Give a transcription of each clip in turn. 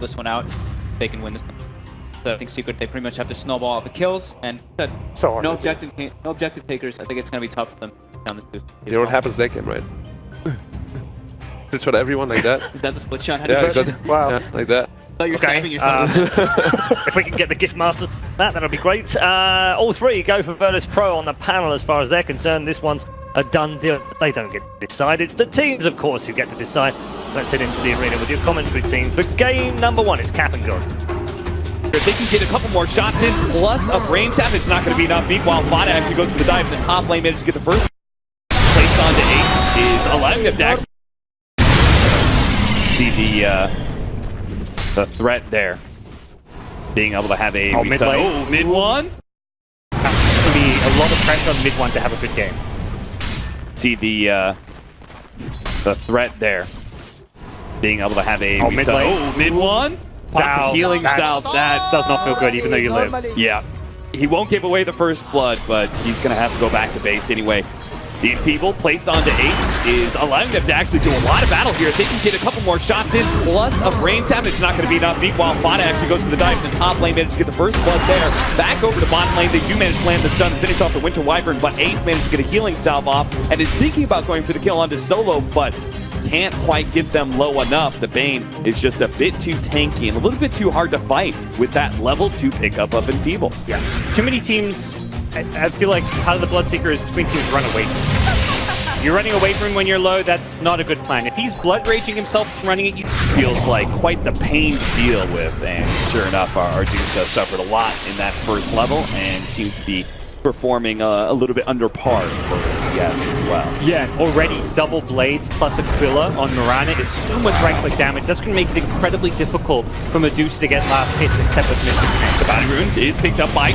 this one out. They can win this. So I think Secret, they pretty much have to snowball off the kills, and no objective takers. I think it's going to be tough for them down this boost. You know what happens that game, right? Split shot everyone like that. Is that the split shot? Yeah, wow. Yeah, like that. Oh, you're saving yourself. If we can get the gift masters, that'll be great. All three go for Virtus Pro on the panel as far as they're concerned. This one's a done deal. They don't get to decide. It's the teams, of course, who get to decide. Let's head into the arena with your commentary team for game number one. It's Cap and Go. If they can get a couple more shots in, plus a brain tap, it's not going to be enough. Meanwhile, Vada actually goes for the dive in the top lane, managed to get the first. Placed onto Ace is allowing them to actually see the threat there. Being able to have a mid lane. Oh, mid one. That's going to be a lot of pressure on mid one to have a good game. See the threat there. Being able to have a mid lane. Oh, mid one. South. Healing South. That does not feel good, even though you live. Yeah. He won't give away the first blood, but he's going to have to go back to base anyway. The Enfeeble placed onto Ace is allowing them to actually do a lot of battle here. If they can get a couple more shots in, plus a brain tap, it's not going to be enough. Meanwhile, Vada actually goes for the dive in the top lane, managed to get the first blood there. Back over to bottom lane, they do manage to land the stun and finish off the Winter Wyvern, but Ace managed to get a healing salve off and is thinking about going for the kill onto Solo, but can't quite get them low enough. The Bane is just a bit too tanky and a little bit too hard to fight with that level 2 pickup of Enfeeble. Yeah. Too many teams, I feel like part of the Bloodseeker is too many teams run away from him. You're running away from him when you're low, that's not a good plan. If he's blood raging himself and running at you, Feels like quite the pain to deal with, and sure enough, our Dusa suffered a lot in that first level and seems to be performing a little bit under par for CS as well. yeah, already double blades plus Aquila on Mirana is so much right-click damage. That's going to make it incredibly difficult for Medusa to get last hits except with Mystic Tank. The Bounty Rune is picked up by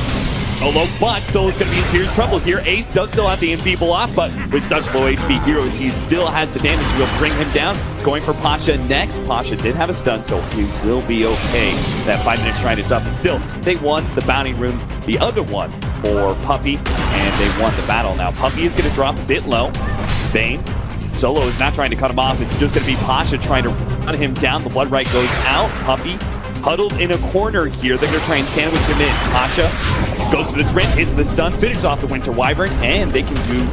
Solo, but Solo's going to be in serious trouble here. Ace does still have the Enfeeble off, but with such low HP heroes, he still has the damage to bring him down. Going for Pasha next. Pasha did have a stun, so he will be okay. That 5-minute shrine is up, and still, they won the Bounty Rune, the other one for Puppey, and they won the battle. Now, Puppey is going to drop a bit low. Bane. Solo is not trying to cut him off. It's just going to be Pasha trying to run him down. The Blood Right goes out. Puppey huddled in a corner here. They're going to try and sandwich him in. Pasha goes for the sprint, hits the stun, finishes off the Winter Wyvern, and they can do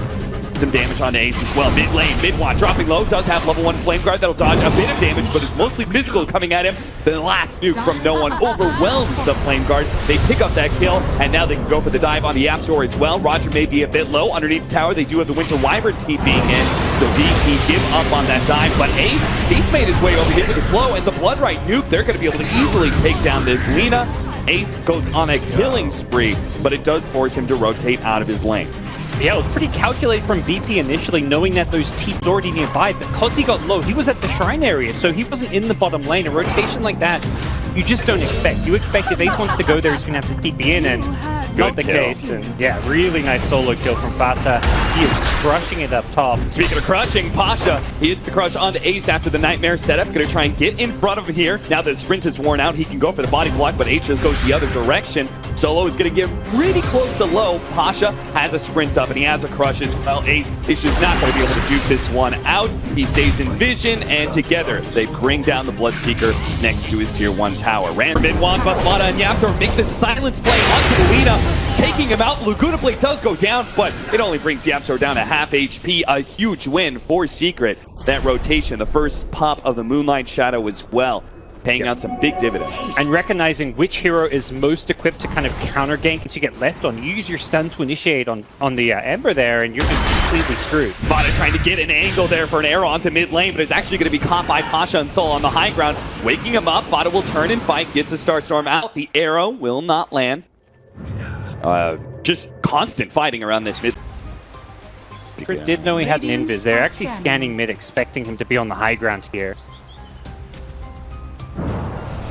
some damage on Ace as well. Mid lane, mid-watt, dropping low, does have level 1 Flame Guard that'll dodge a bit of damage, but it's mostly physical coming at him. The last nuke from no one overwhelms the Flame Guard. They pick up that kill, and now they can go for the dive on the Apsor as well. Roger may be a bit low underneath the tower. They do have the Winter Wyvern TPing in, so he give up on that dive, but Ace, he's made his way over here with the slow, and the Blood Right nuke, they're going to be able to easily take down this Lina. Ace goes on a killing spree, but it does force him to rotate out of his lane. Yeah, it was pretty calculated from BP initially, knowing that those teams were already nearby. Because he got low, he was at the shrine area, so he wasn't in the bottom lane. A rotation like that, you just don't expect. You expect if Ace wants to go there, he's going to have to TP in, and not the case. And yeah, really nice solo kill from Vata. He is crushing it up top. Speaking of crushing, Pasha, he hits the crush onto Ace after the Nightmare setup. Going to try and get in front of him here. Now that the sprint is worn out, he can go for the body block, but Ace just goes the other direction. Solo is going to get really close to low. Pasha has a sprint up, and he has a crush as well. Ace is just not going to be able to duke this one out. He stays in vision, and together they bring down the Bloodseeker next to his tier 1 tower. Ran for mid-1, but Vada and Yaptor make the silence play onto the Lina, taking him out. Laguna Blade does go down, but it only brings Yaptor down to half HP. A huge win for Secret. That rotation, the first pop of the Moonlight Shadow as well, paying out some big dividends. And recognizing which hero is most equipped to kind of counter gank once you get left on. You use your stun to initiate on the Ember there, and you're just completely screwed. Vada trying to get an angle there for an arrow onto mid lane, but it's actually going to be caught by Pasha and Sol on the high ground. Waking him up, Vada will turn and fight, gets a Starstorm out. The arrow will not land. Just constant fighting around this mid. Did know he had an invis. They're actually scanning mid, expecting him to be on the high ground here.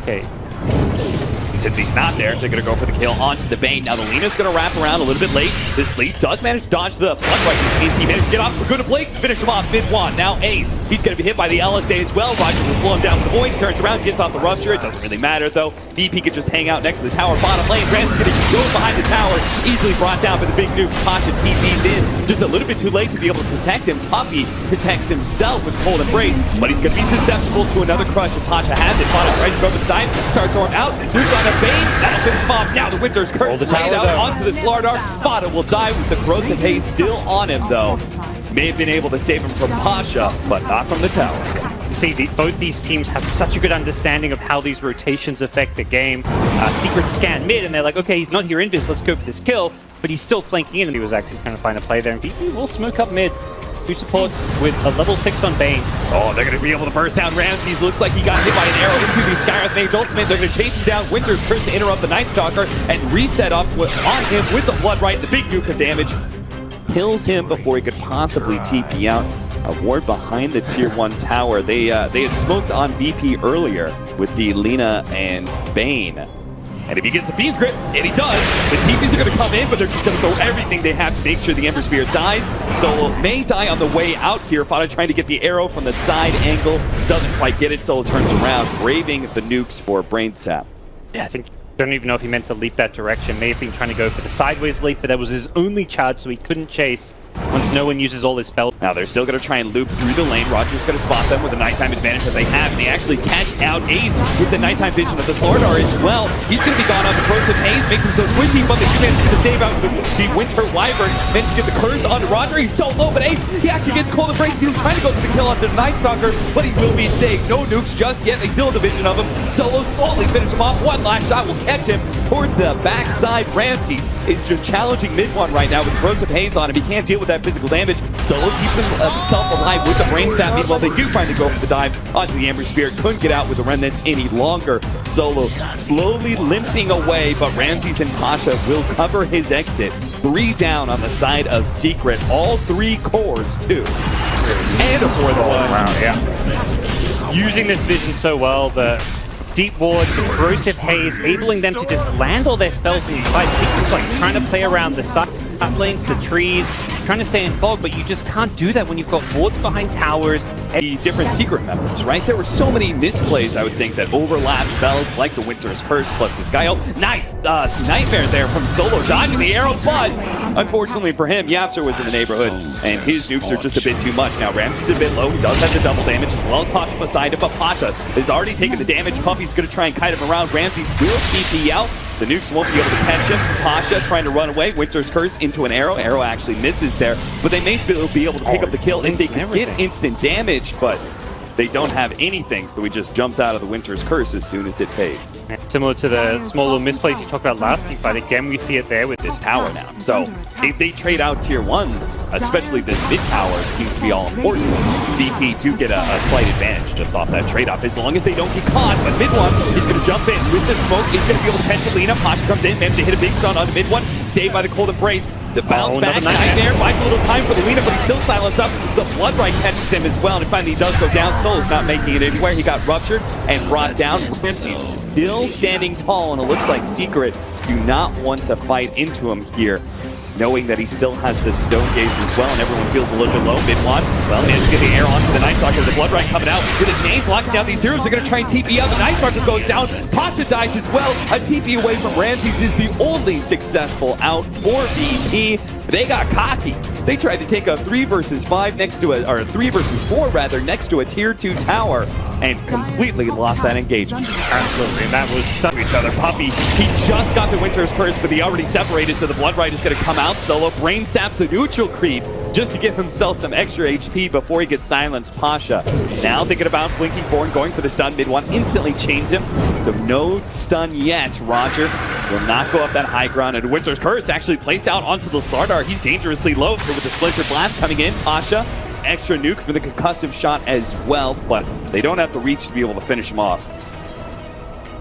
Okay. And since he's not there, they're going to go for the kill onto the Bane. Now the Lina's going to wrap around a little bit late. This Sleep does manage to dodge the Blood Right, which means he managed to get off for good play, finish him off mid-1. Now Ace He's going to be hit by the LSA as well. Roger will slow him down with the void. Turns around, gets off the rupture. It doesn't really matter though. BP can just hang out next to the tower bottom lane. Ramsey's going to go behind the tower. Easily brought down by the big nuke. Pasha TP's in. Just a little bit too late to be able to protect him. Puppey protects himself with Cold Embrace, but he's going to be susceptible to another crush if Pasha has it. Fada tries to go for the dive. Starts throwing out. Nuke's on a Bane. That'll finish him off. Now the Winter's Curse right out onto the Slardar. Fada will die with the corrosive haze still on him though. May have been able to save him from Pasha, but not from the tower. See, both these teams have such a good understanding of how these rotations affect the game. Secret scan mid, and they're like, okay, he's not here in biz, let's go for this kill, but he's still flanking in, and he was actually trying to find a play there, and BP will smoke up mid. 2 supports with a level 6 on Bane. Oh, they're going to be able to burst down Ramses. Looks like he got hit by an arrow into the Skywrath Mage ultimate. They're going to chase him down. Winter's Curse to interrupt the Night Stalker and reset up on him with the Blood Right. The big nuke of damage kills him before he could possibly TP out. A ward behind the tier 1 tower. They had smoked on BP earlier with the Lina and Bane. And if he gets the Fiend's Grip, and he does, the TPs are going to come in, but they're just going to throw everything they have to make sure the Ember Spear dies. Solo may die on the way out here. Fada trying to get the arrow from the side angle. Doesn't quite get it. Solo turns around, braving the nukes for Brain Sap. Yeah, I think, don't even know if he meant to leap that direction. May have been trying to go for the sideways leap, but that was his only charge, so he couldn't chase once no one uses all his spells. Now they're still going to try and loop through the lane. Roger's going to spot them with the nighttime advantage that they have. And they actually catch out Ace with the nighttime vision of the Slardar as well. He's going to be gone on the corrosive haze, makes him so squishy, but they do manage to save out the Winter Wyvern. Managed to get the curse onto Roger. He's so low, but Ace, he actually gets Cold Embrace. He was trying to go for the kill onto the Night Stalker, but he will be saved. No nukes just yet. They still have the vision of him. Solo slowly finish him off. One last shot will catch him towards the backside. Ramses is just challenging mid one right now with corrosive haze on him. He can't deal with that physical damage. Solo keeps himself alive with the Brain Sap. Meanwhile, they do finally go for the dive onto the Ember Spear. Couldn't get out with the Remnants any longer. Solo slowly limping away, but Ramses and Pasha will cover his exit. 3 down on the side of Secret. All 3 cores, too. And a 4th one. Wow, yeah. Using this vision so well, the deep ward, the corrosive haze, enabling them to just land all their spells inside. Secret's like trying to play around the side lanes, the trees, trying to stay in fog, but you just can't do that when you've got wards behind towers. The different secret methods, right? There were so many misplays, I would think, that overlap spells like the Winter's Curse plus the Sky Ult. Nice nightmare there from Solo, dodging the arrow, but unfortunately for him, Yapster was in the neighborhood, and his nukes are just a bit too much. Now, Ramses is a bit low. He does have the double damage, as well as Pasha beside him, but Pasha has already taken the damage. Puppey's going to try and kite him around. Ramses will TP out. The nukes won't be able to catch him. Pasha trying to run away. Winter's Curse into an arrow. Arrow actually misses there, but they may still be able to pick up the kill, and they can get instant damage, but they don't have anything, so he just jumps out of the Winter's Curse as soon as it paid. Similar to the small little misplays you talked about last week, but again, we see it there with this tower now. So if they trade out tier 1s, especially this mid tower, seems to be all important. BP do get a slight advantage just off that trade-off, as long as they don't get caught. But mid one, he's going to jump in with the smoke. He's going to be able to catch Alina. Pasha comes in, managed to hit a big stun on the mid one, saved by the Cold Embrace. The bounce back nightmare, buys a little time for the Lina, but he's still silenced up. The Blood Right catches him as well, and finally he does go down. Solo's not making it anywhere. He got ruptured and brought down. Ramsey's still standing tall, and it looks like Secret do not want to fight into him here, knowing that he still has the Stone Gaze as well, and everyone feels a little bit low. Mid-one, well, managed to get the air onto the Night Stalker. The Blood Right coming out with a chains, locking down these heroes. They're going to try and TP out. The Night Stalker goes down. Pasha dies as well. A TP away from Ramses is the only successful out for BP. They got cocky. They tried to take a 3 versus 5 next to a, or 3 versus 4 rather, next to a tier 2 tower, and completely lost that engagement. Absolutely, and that was such each other. Puppey, he just got the Winter's Curse, but he already separated, so the Blood Right is going to come out. Solo brain saps the neutral creep just to give himself some extra HP before he gets silenced. Pasha now thinking about blinking forward, going for the stun. Mid one instantly chains him. So no stun yet. Roger will not go up that high ground, and Winter's Curse actually placed out onto the Slardar. He's dangerously low with the Splinter Blast coming in. Pasha, extra nuke for the concussive shot as well, but they don't have the reach to be able to finish him off.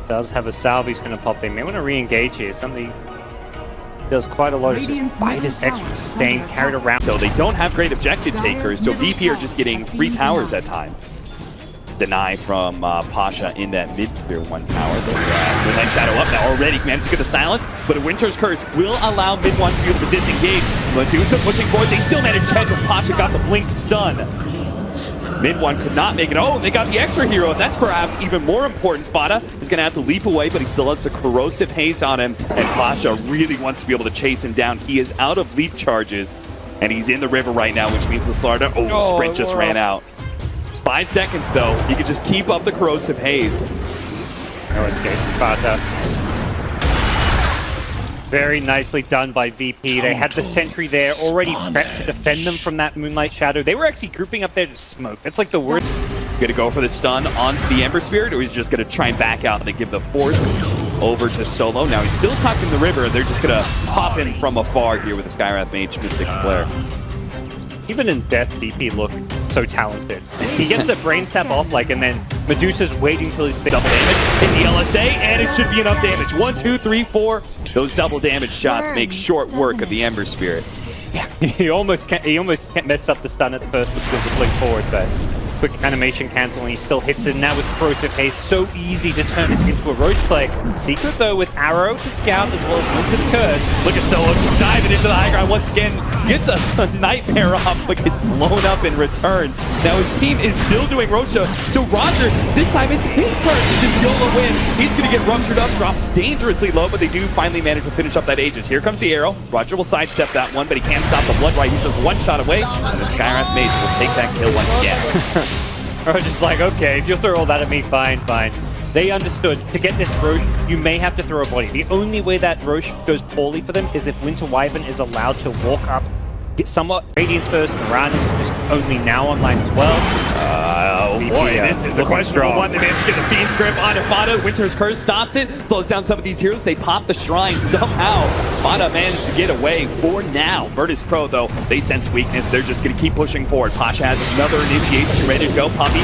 Does have a salve he's going to pop in. May want to re-engage here. Something does quite a lot of just buy this extra sustain carried around. So they don't have great objective takers, so BP are just getting 3 towers at time. Deny from Pasha in that mid-tier 1 tower. Moonlight Shadow up now already, managed to get the silence, but a Winter's Curse will allow mid 1 to be able to disengage. Medusa pushing forward, they still managed to catch him. Pasha got the blink stun. Mid one could not make it. Oh, they got the extra hero, and that's perhaps even more important. Fada is going to have to leap away, but he still has a corrosive haze on him, and Pasha really wants to be able to chase him down. He is out of leap charges, and he's in the river right now, which means the Slarda, sprint just ran out. 5 seconds, though. He could just keep up the corrosive haze. No escape from Fada. Very nicely done by VP. They had the sentry there already prepped to defend them from that Moonlight Shadow. They were actually grouping up there to smoke. That's like the worst. Gonna go for the stun onto the Ember Spirit, or he's just gonna try and back out and they give the force over to Solo. Now he's still tucked in the river. They're just gonna pop in from afar here with the Skywrath Mage, Mystic Flare. Even in death, VP looked so talented. He gets the brain sap off, and then Medusa's waiting till he's double damage. Hit the LSA, and it should be enough damage. 1, 2, 3, 4. Those double damage shots make short work of the Ember Spirit. Yeah, he almost messed up the stun at the first because of blink forward, but quick animation cancel, and he still hits it. Now with corrosive haze, so easy to turn this into a roach play. Secret though with arrow to scout as well as Winter's Curse. Look at Solo just diving into the high ground once again. Gets a nightmare off, but gets blown up in return. Now his team is still doing Rocha. So Roger, this time it's his turn to just YOLO win. He's gonna get ruptured up, drops dangerously low, but they do finally manage to finish up that Aegis. Here comes the arrow. Roger will sidestep that one, but he can't stop the Blood Right. He's just one shot away, and the Skywrath Mage will take that kill once again. Roger's like, okay, if you'll throw all that at me, fine. They understood, to get this Roche, you may have to throw a body. The only way that Roche goes poorly for them is if Winter Wyvern is allowed to walk up, get somewhat Radiance first, Moran is just only now online as well. Oh boy, this is a questionable one. They managed to get the Fiend's Grip on Fada. Winter's Curse stops it, slows down some of these heroes. They pop the Shrine somehow. Fada managed to get away for now. Virtus Pro, though, they sense weakness. They're just going to keep pushing forward. Pasha has another initiation ready to go. Puppy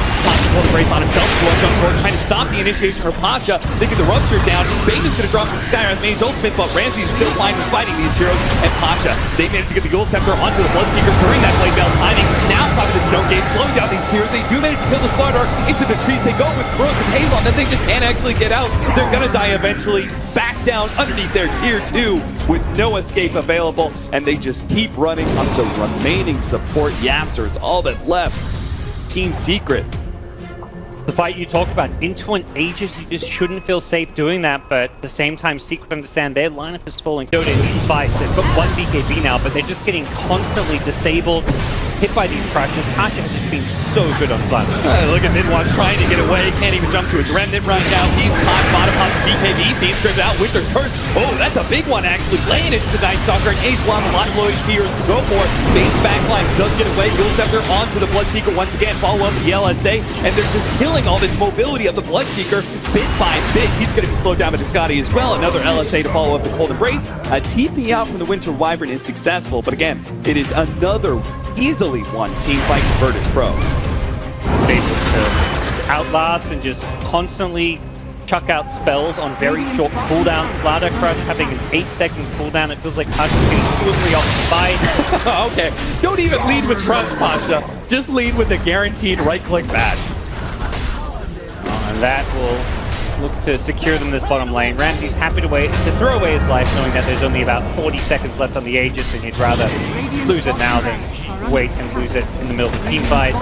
pull the brace on himself. Blood jump forward, trying to stop the initiation for Pasha. They get the rupture down. Bane's going to drop from Skywrath Mage ultimate, but Ramsey is still fine with fighting these heroes. And Pasha, they managed to get the Gold Scepter onto the Bloodseeker during that Blade Bell timing. Now Pasha's Snow Gate slowing down these heroes. They do manage to kill the Slardar into the trees. They go with corrosive haze on them. They just can't actually get out. They're going to die eventually. Back down underneath their tier 2 with no escape available, and they just keep running up the remaining support Yapsters. All that left. Team Secret. The fight you talk about, into an Aegis, you just shouldn't feel safe doing that, but at the same time, Secret understand their lineup is falling. Dota in these fights, they've got one BKB now, but they're just getting constantly disabled, hit by these crashes. Pasha has just been so good on Slap. Look at Midwatch trying to get away, can't even jump to his Remnant right now. He's caught, bottom pops BKB, Fiend stripped out, Winter's Curse. Oh, that's a big one actually, laying into the Night Stalker, and Ace will have a lot of low HP heroes to go for. Bane's backline does get away, Gold Scepter onto the Bloodseeker once again, follow up with the LSA, and they're just killing all this mobility of the Bloodseeker bit by bit. He's going to be slowed down by Descati as well. Another LSA to follow up the Cold Embrace. A TP out from the Winter Wyvern is successful, but again, it is another easily won team fight for Virtus Pro. Able to outlast and just constantly chuck out spells on very short cooldown. Slardar Crush having an 8-second cooldown. It feels like Pasha's getting 2 or 3 off the fight. Okay, don't even lead with Crush, Pasha. Just lead with a guaranteed right-click bash. And that will look to secure them this bottom lane. Ramsey's happy to throw away his life, knowing that there's only about 40 seconds left on the Aegis, and he'd rather lose it now than wait and lose it in the middle of the team fight.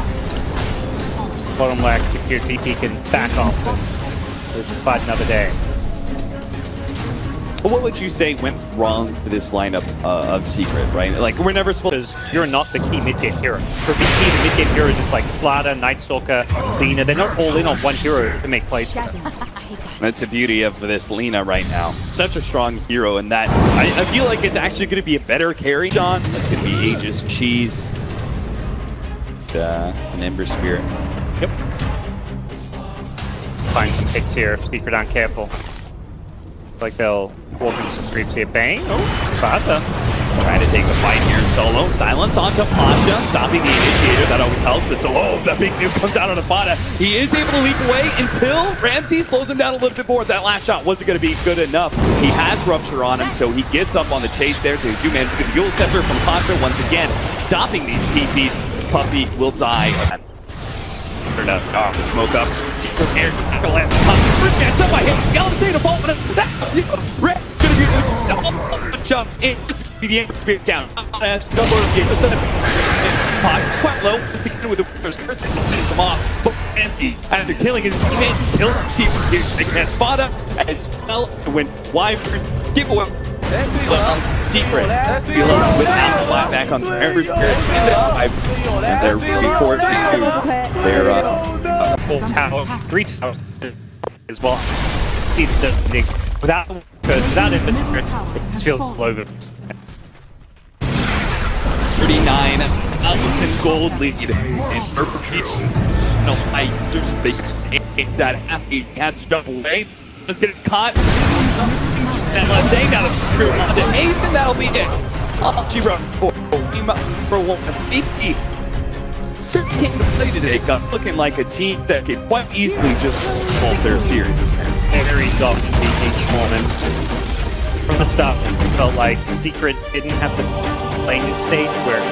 Bottom lag secured, VP can back off and lose this fight another day. What would you say went wrong for this lineup of Secret, right? Like, we're never supposed to... Because you're not the key mid-game hero. For VP, the mid-game hero is just like Slardar, Nightstalker, Lina. They're not all in on one hero to make plays for them. That's the beauty of this Lina right now. Such a strong hero in that. I feel like it's actually going to be a better carry, John. It's going to be Aegis, Cheese, an Ember Spirit. Yep. Find some picks here if Secret aren't careful. Like they'll walk into some creeps here. Bang. Oh, Fada. Trying to take the fight here solo. Silence onto Pasha, stopping the initiator. That always helps. But that big nuke comes out on Fada. He is able to leap away until Ramsey slows him down a little bit more. That last shot wasn't going to be good enough. He has Rupture on him, so he gets up on the chase there. So he do manage to get the Yule Scepter from Pasha once again, stopping these TPs. Puppy will die. The smoke up. Prepared. Gets up by him. Galaxy to fall. Red gonna be jump in. the anchor down. It's quite low. Once again with the first finish them off. But Fancy, after killing his teammate, kills Secret here. They can't spot him as well to win Wyvern. Giveaway. Secret. Without the flat back on their and they're before T2. They're full towers, 3 towers as well. Without infrastructure, it's still over. 39,000 gold lead in Purple Peach. No, they that athlete has to jump away. Let's get it caught. And let's say got a screw on to Ace, and that'll be it. She run for 150. Certain came to play today, got looking like a team that could quite easily just hold their series. Very dominant each moment. From the start, it felt like Secret didn't have the playing stage where